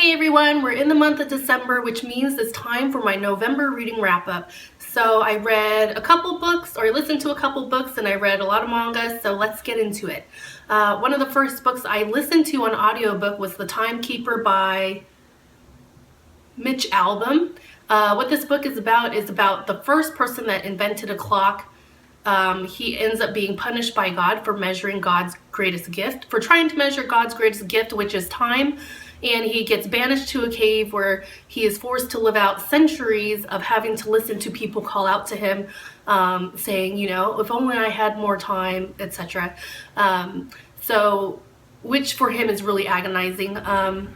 Hey everyone, we're in the month of December, which means it's time for my November reading wrap-up. So I read a couple books, or I listened to a couple books, and I read a lot of manga, so let's get into it. One of the first books I listened to on audiobook was The Timekeeper by Mitch Albom. What this book is about the first person that invented a clock. He ends up being punished by God for measuring God's greatest gift, for trying to measure God's greatest gift, which is time. And he gets banished to a cave where he is forced to live out centuries of having to listen to people call out to him, saying, you know, if only I had more time, etc. Which for him is really agonizing. And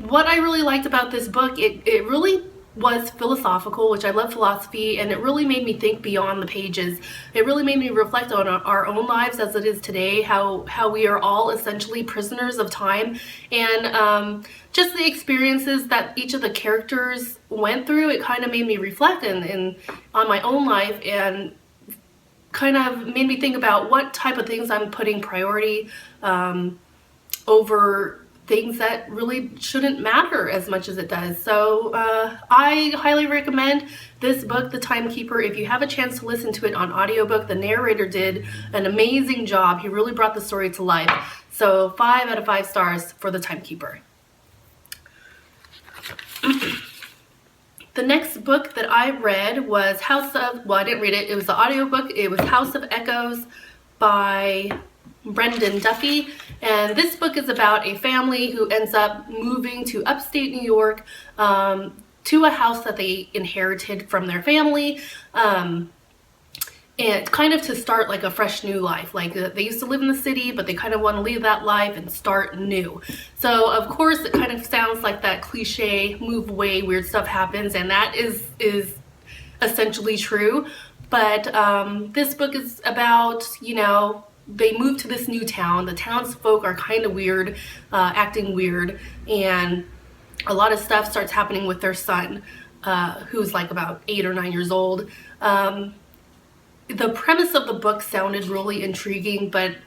what I really liked about this book, it really was philosophical, which I love philosophy, and it really made me think beyond the pages. It really made me reflect on our own lives as it is today, how we are all essentially prisoners of time, and just the experiences that each of the characters went through. It kind of made me reflect on my own life, and kind of made me think about what type of things I'm putting priority over things that really shouldn't matter as much as it does. So I highly recommend this book, The Timekeeper. If you have a chance to listen to it on audiobook, the narrator did an amazing job. He really brought the story to life. So 5 out of 5 stars for The Timekeeper. The next book that I read was I didn't read it. It was the audiobook. It was House of Echoes by Brendan Duffy, and this book is about a family who ends up moving to upstate New York to a house that they inherited from their family, and kind of to start like a fresh new life. Like they used to live in the city, but they kind of want to leave that life and start new. So of course it kind of sounds like that cliche, move away, weird stuff happens, and that is essentially true. But this book is about, you know, they move to this new town. The townsfolk are kind of weird, acting weird, and a lot of stuff starts happening with their son, who's like about 8 or 9 years old. The premise of the book sounded really intriguing, but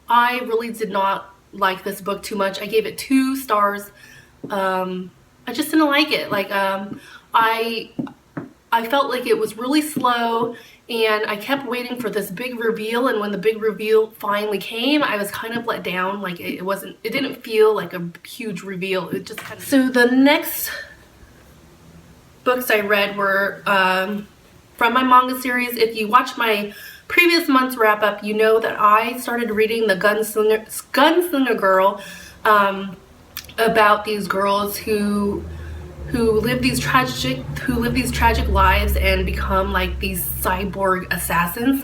I really did not like this book too much. I gave it 2 stars. I just didn't like it. Like I felt like it was really slow, and I kept waiting for this big reveal, and when the big reveal finally came, I was kind of let down. Like it didn't feel like a huge reveal. It just kind of... So the next books I read were from my manga series. If you watch my previous month's wrap up, you know that I started reading the Gunslinger Girl, about these girls who live these tragic lives and become like these cyborg assassins,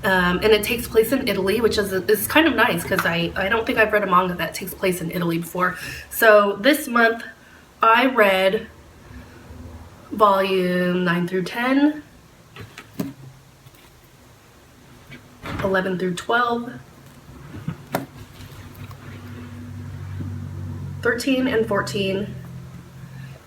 and it takes place in Italy, which is kind of nice because I don't think I've read a manga that takes place in Italy before. So this month I read volume 9 through 10, 11 through 12, 13 and 14,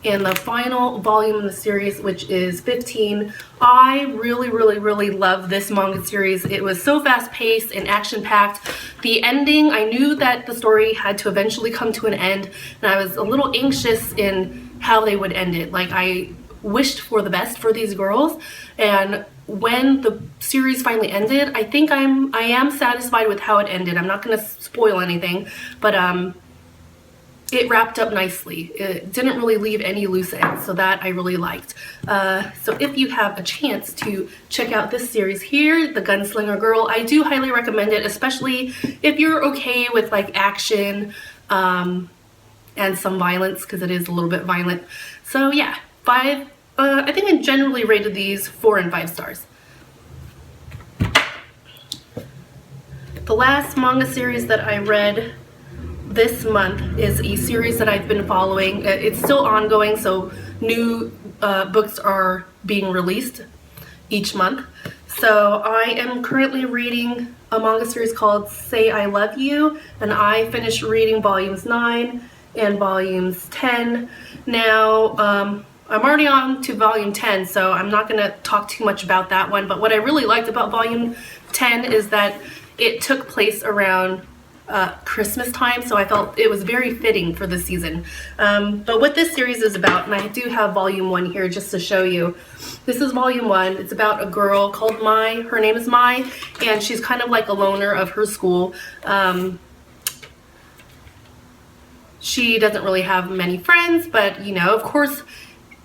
and the final volume in the series, which is 15. I really love this manga series. It was so fast-paced and action-packed. The ending, I knew that the story had to eventually come to an end, and I was a little anxious in how they would end it. Like, I wished for the best for these girls, and when the series finally ended, I think I am satisfied with how it ended. I'm not going to spoil anything, but it wrapped up nicely. It didn't really leave any loose ends, so that I really liked. So if you have a chance to check out this series here, The Gunslinger Girl, I do highly recommend it, especially if you're okay with like action and some violence, because it is a little bit violent. So yeah, 5. I think I generally rated these 4 and 5 stars. The last manga series that I read this month is a series that I've been following. It's still ongoing, so new books are being released each month. So I am currently reading a manga series called Say I Love You, and I finished reading volumes 9 and volumes 10. Now I'm already on to volume 10, so I'm not going to talk too much about that one, but what I really liked about volume 10 is that it took place around Christmas time, so I felt it was very fitting for this season. But what this series is about, and I do have volume 1 here just to show you. This is volume 1. It's about a girl called Mai. Her name is Mai, and she's kind of like a loner of her school. She doesn't really have many friends, but you know, of course,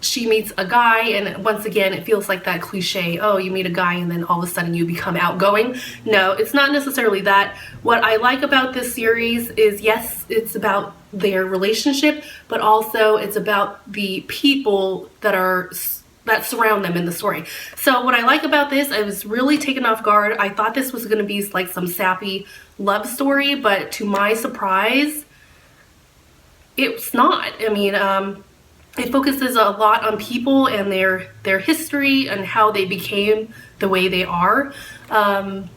she meets a guy, and once again, it feels like that cliche, oh, you meet a guy and then all of a sudden you become outgoing. No, it's not necessarily that. What I like about this series is, yes, it's about their relationship, but also it's about the people that surround them in the story. So what I like about this, I was really taken off guard. I thought this was going to be like some sappy love story, but to my surprise, it's not. I mean, it focuses a lot on people and their history and how they became the way they are. And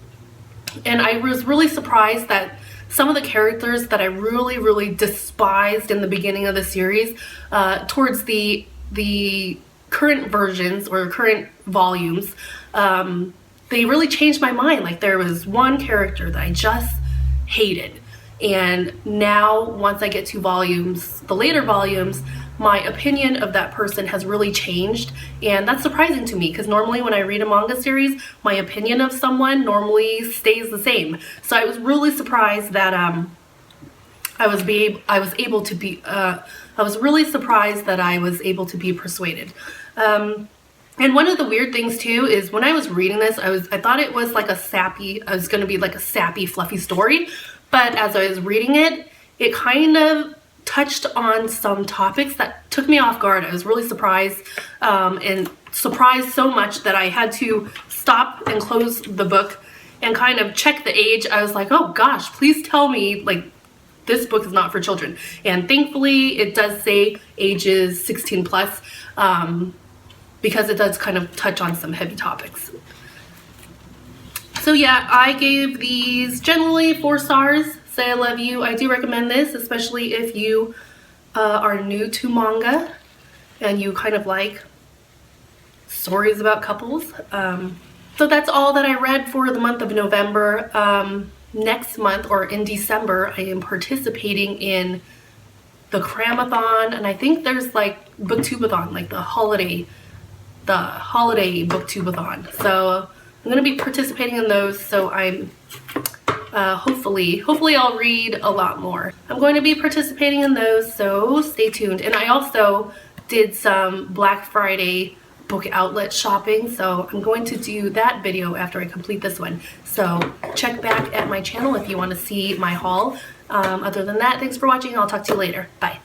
I was really surprised that some of the characters that I really, really despised in the beginning of the series, towards the current versions or current volumes, they really changed my mind. Like, there was one character that I just hated. And now, once I get to the later volumes, my opinion of that person has really changed, and that's surprising to me because normally when I read a manga series, my opinion of someone normally stays the same. So I was really surprised that I was able to be persuaded. And one of the weird things too is when I was reading this, I thought it was like I was going to be like a sappy, fluffy story, but as I was reading it, it kind of touched on some topics that took me off guard. I was really surprised, and surprised so much that I had to stop and close the book and kind of check the age. I was like, oh gosh, please tell me, like, this book is not for children. And thankfully it does say ages 16 plus, because it does kind of touch on some heavy topics. So yeah, I gave these generally 4 stars. Say I love you. I do recommend this, especially if you are new to manga and you kind of like stories about couples. So that's all that I read for the month of November. Next month, or in December, I am participating in the Cramathon, and I think there's like Booktubeathon, like the holiday Booktubeathon. So I'm going to be participating in those, so I'm hopefully I'll read a lot more. I'm going to be participating in those, so stay tuned. And I also did some Black Friday book outlet shopping, so I'm going to do that video after I complete this one. So check back at my channel if you want to see my haul. Other than that, thanks for watching. I'll talk to you later. Bye.